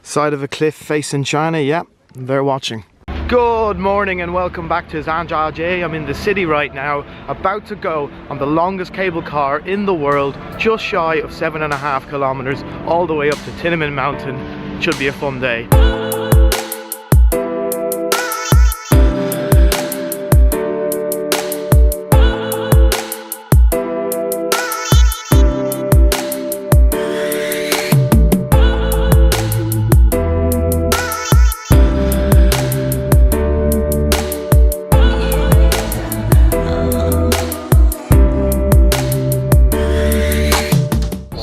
Side of a cliff facing China, yeah, they're watching. Good morning and welcome back to Zhangjiajie. I'm in the city right now, about to go on the longest cable car in the world, just shy of 7.5 kilometers, all the way up to Tianmen mountain. Should be a fun day.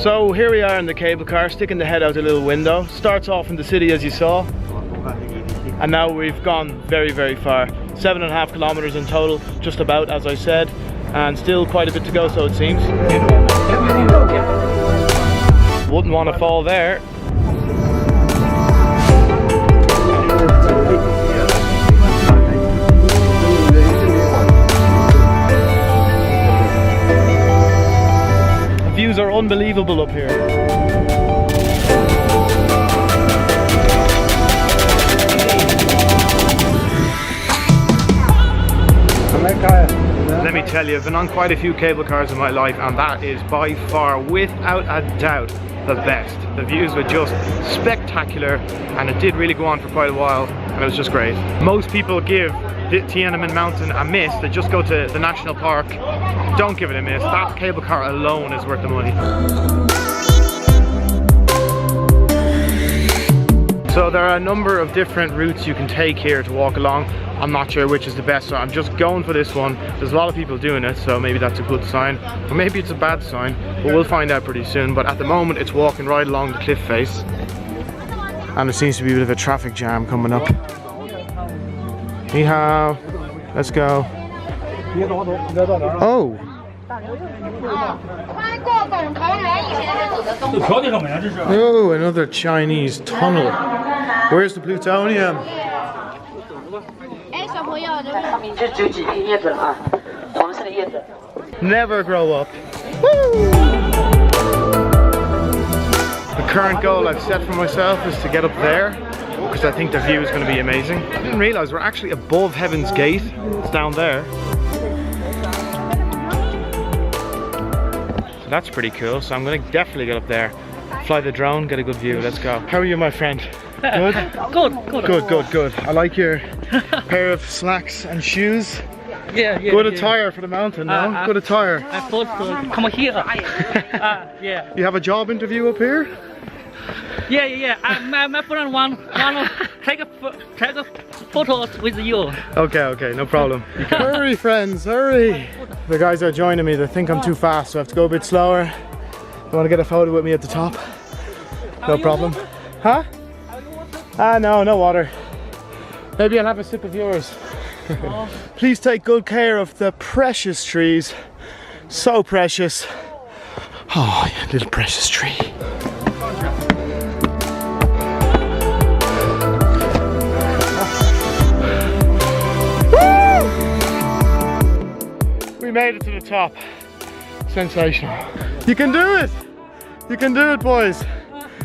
So here we are in the cable car, sticking the head out a little window. Starts off in the city as you saw, and now we've gone very, very far. 7.5 kilometers in total, just about, as I said, and still quite a bit to go, so it seems. Wouldn't want to fall there. Views are unbelievable up here. Let me tell you, I've been on quite a few cable cars in my life, and that is by far, without a doubt, the best. The views were just spectacular, and it did really go on for quite a while, and it was just great. Most people give the Tianmen mountain a miss. They just go to the national park. Don't give it a miss. That cable car alone is worth the money. So there are a number of different routes you can take here to walk along. I'm not sure which is the best, so I'm just going for this one. There's a lot of people doing it, so maybe that's a good sign, or maybe it's a bad sign, but we'll find out pretty soon. But at the moment it's walking right along the cliff face, and there seems to be a bit of a traffic jam coming up. Ni hao. Let's go. Oh! Oh, another Chinese tunnel. Where's the plutonium? Never grow up. Woo! The current goal I've set for myself is to get up there, because I think the view is going to be amazing. I didn't realize we're actually above Heaven's Gate. It's down there. So that's pretty cool. So I'm going to definitely get up there, fly the drone, get a good view. Let's go. How are you, my friend? Good? Good. I like your pair of slacks and shoes. Yeah. Good attire for the mountain, no? Good attire. I thought to come here. Yeah. You have a job interview up here? Yeah. My friend want take a photos with you. Okay, no problem. Hurry, friends, hurry! The guys are joining me. They think I'm too fast, so I have to go a bit slower. They want to get a photo with me at the top. No problem. Huh? No water. Maybe I'll have a sip of yours. Please take good care of the precious trees. So precious. Oh, yeah, little precious tree. We made it to the top. Sensational. You can do it! You can do it, boys.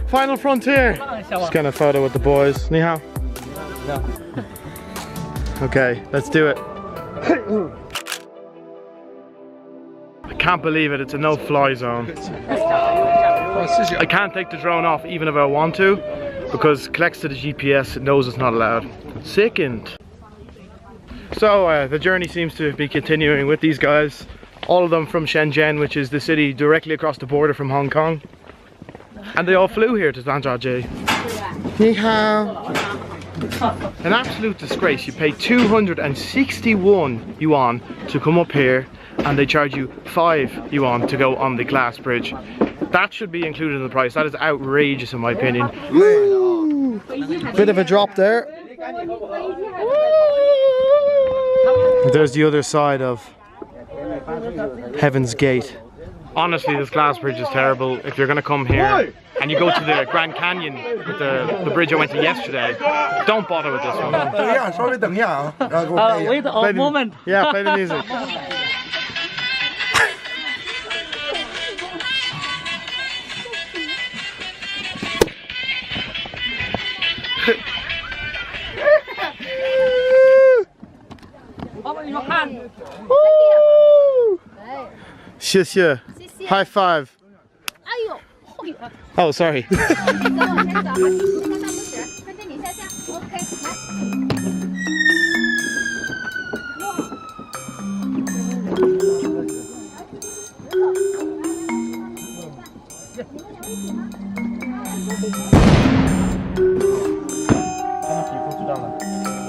Final frontier. Just getting a photo with the boys. Ni hao. Okay, let's do it. I can't believe it, it's a no-fly zone. I can't take the drone off even if I want to, because it collects to the GPS, it knows it's not allowed. Sickened. So the journey seems to be continuing with these guys, all of them from Shenzhen, which is the city directly across the border from Hong Kong. And they all flew here to Zhangjiajie. Ni hao. An absolute disgrace. You pay 261 yuan to come up here, and they charge you 5 yuan to go on the glass bridge. That should be included in the price. That is outrageous in my opinion. Woo! Bit of a drop there. There's the other side of Heaven's Gate. Honestly, this glass bridge is terrible. If you're going to come here and you go to the Grand Canyon with the bridge I went to yesterday, don't bother with this one. Wait a moment. Yeah, play the music. 谢谢. High five. Oh, sorry.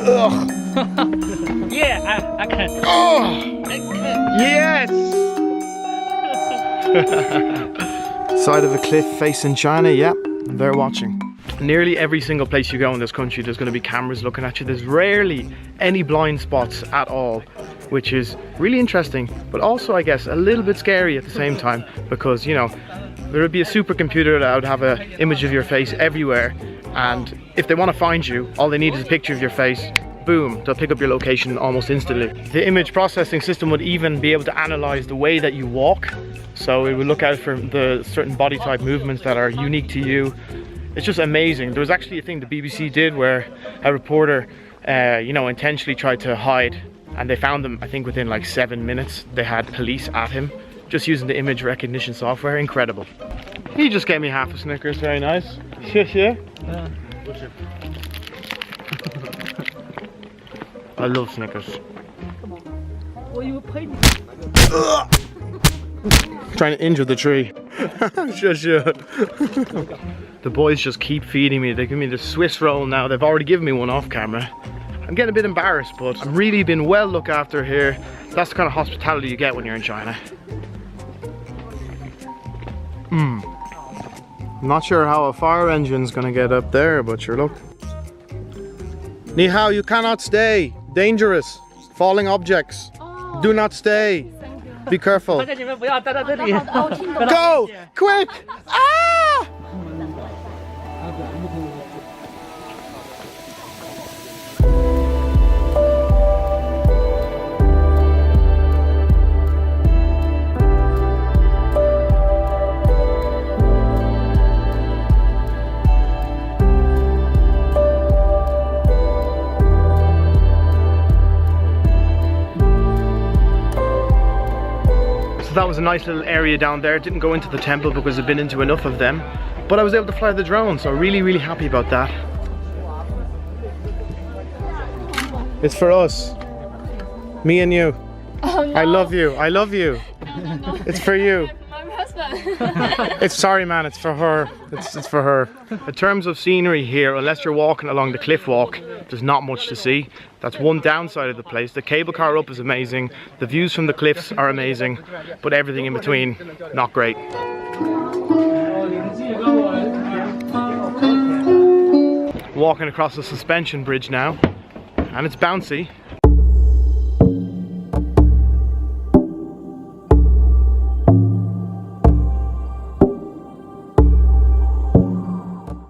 Ugh. Yeah, I can. Oh, I can. yes. Side of a cliff facing China. Yep, they're watching. Nearly every single place you go in this country, there's going to be cameras looking at you. There's rarely any blind spots at all, which is really interesting, but also I guess a little bit scary at the same time, because you know, there would be a supercomputer that would have an image of your face everywhere, and if they want to find you, all they need is a picture of your face. Boom, they'll pick up your location almost instantly. The image processing system would even be able to analyze the way that you walk, so it would look out for the certain body type movements that are unique to you. It's just amazing. There was actually a thing the BBC did where a reporter you know, intentionally tried to hide, and they found him, I think within like 7 minutes. They had police at him just using the image recognition software. Incredible. He just gave me half a Snickers. Very nice. Yeah. I love Snickers. Trying to injure the tree. The boys just keep feeding me. They give me the Swiss roll now. They've already given me one off camera. I'm getting a bit embarrassed, but I'm really been well looked after here. That's the kind of hospitality you get when you're in China. I'm not sure how a fire engine's gonna get up there, but sure, look. Ni hao, you cannot stay. Dangerous. Falling objects. Do not stay. Be careful. Go! Quick! Ah! That was a nice little area down there. Didn't go into the temple because I've been into enough of them, but I was able to fly the drone, so really happy about that. It's for us, me and you. Oh, no. I love you. It's for you. My husband. It's sorry man, it's for her. It's for her. In terms of scenery here, unless you're walking along the cliff walk, there's not much to see. That's one downside of the place. The cable car up is amazing. The views from the cliffs are amazing, but everything in between, not great. Walking across the suspension bridge now, and it's bouncy.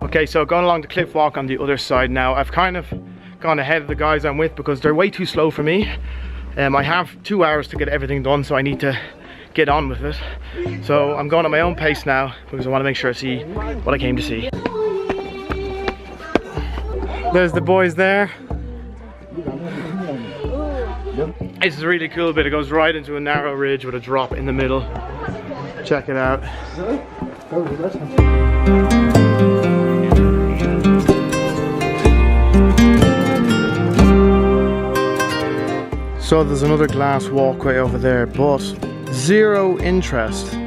Okay, so going along the cliff walk on the other side now. I've kind of gone ahead of the guys I'm with because they're way too slow for me. I have 2 hours to get everything done, so I need to get on with it. So I'm going at my own pace now because I want to make sure I see what I came to see. There's the boys there. This is a really cool bit. It goes right into a narrow ridge with a drop in the middle. Check it out. So there's another glass walkway over there, but zero interest.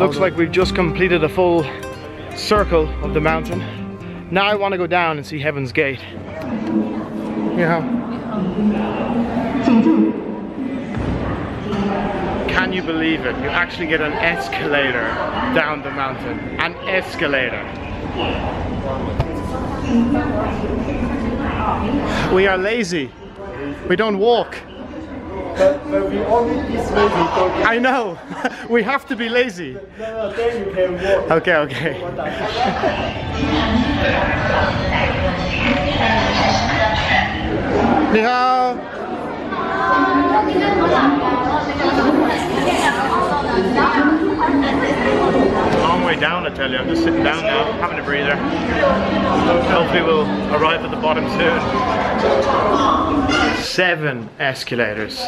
Looks like we've just completed a full circle of the mountain. Now I want to go down and see Heaven's Gate. Yeah. Can you believe it? You actually get an escalator down the mountain. An escalator. We are lazy. We don't walk. But we only this way we don't get. I know. We have to be lazy. No, then you can walk. Okay. Ni hao. Long way down, I tell you. I'm just sitting down now. having a breather. Hopefully we'll arrive at the bottom soon. 7 escalators.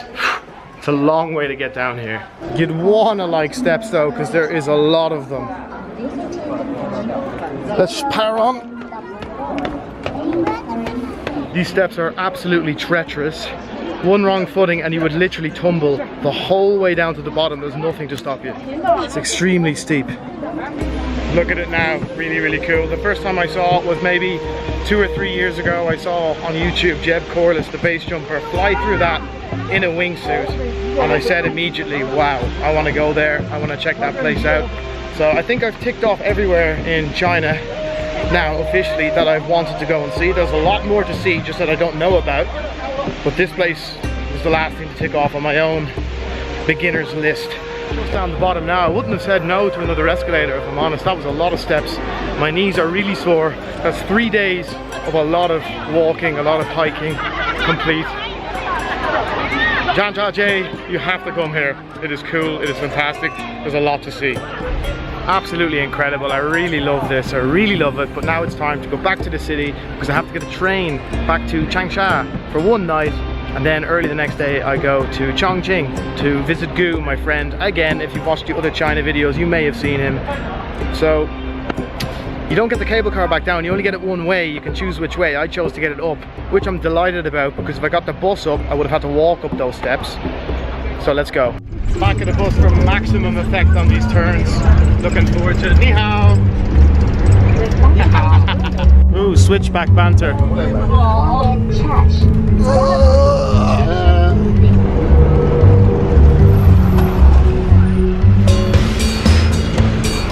It's a long way to get down here. You'd want to like steps though, because there is a lot of them. Let's power on. These steps are absolutely treacherous. One wrong footing and you would literally tumble the whole way down to the bottom. There's nothing to stop you. It's extremely steep. Look at it now, really, really cool. The first time I saw it was maybe 2 or 3 years ago. I saw on YouTube Jeb Corliss, the base jumper, fly through that in a wingsuit. And I said immediately, wow, I want to go there. I want to check that place out. So I think I've ticked off everywhere in China now officially that I've wanted to go and see. There's a lot more to see just that I don't know about. But this place was the last thing to tick off on my own beginner's list. Just down the bottom now. I wouldn't have said no to another escalator if I'm honest. That was a lot of steps. My knees are really sore. That's 3 days of a lot of walking, a lot of hiking complete. Zhangjiajie, you have to come here. It is cool, it is fantastic. There's a lot to see. Absolutely incredible. I really love this. I really love it. But now it's time to go back to the city because I have to get a train back to Changsha for one night. And then early the next day I go to Chongqing to visit Gu, my friend. Again, if you've watched the other China videos, you may have seen him. So you don't get the cable car back down, you only get it one way. You can choose which way. I chose to get it up, which I'm delighted about because if I got the bus up, I would have had to walk up those steps. So let's go. Back of the bus for maximum effect on these turns. Looking forward to it. Ni hao. Ooh, switchback banter.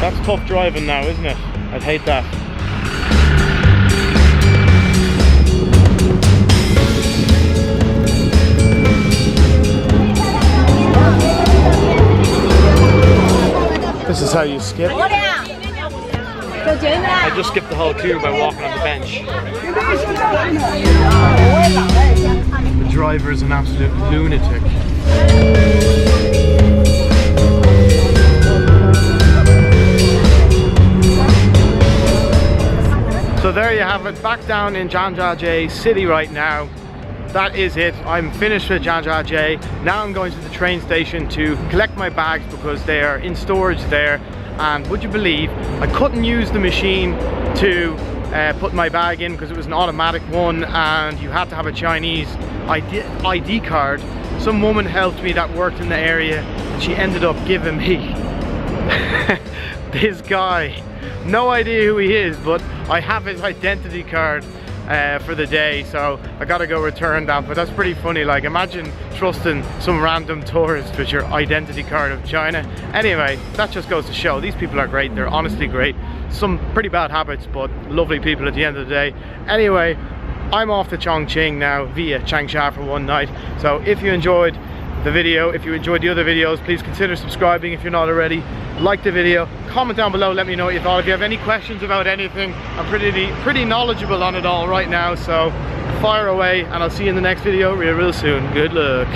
That's tough driving now, isn't it? I'd hate that. This is how you skip. I just skipped the whole queue by walking on the bench. The driver is an absolute lunatic. So there you have it, back down in Zhangjiajie city right now. That is it. I'm finished with Zhangjiajie. Now I'm going to the train station to collect my bags because they are in storage there. And would you believe I couldn't use the machine to put my bag in because it was an automatic one and you had to have a Chinese ID card. Some woman helped me that worked in the area and she ended up giving me this guy. No idea who he is, but I have his identity card for the day, so I gotta go return that. But that's pretty funny. Like, imagine trusting some random tourist with your identity card of China. Anyway, that just goes to show these people are great. They're honestly great. Some pretty bad habits, but lovely people at the end of the day. Anyway, I'm off to Chongqing now via Changsha for one night. So if you enjoyed the video, if you enjoyed the other videos, please consider subscribing if you're not already. Like the video, comment down below, let me know what you thought. If you have any questions about anything, I'm pretty knowledgeable on it all right now, so fire away and I'll see you in the next video real soon. Good luck.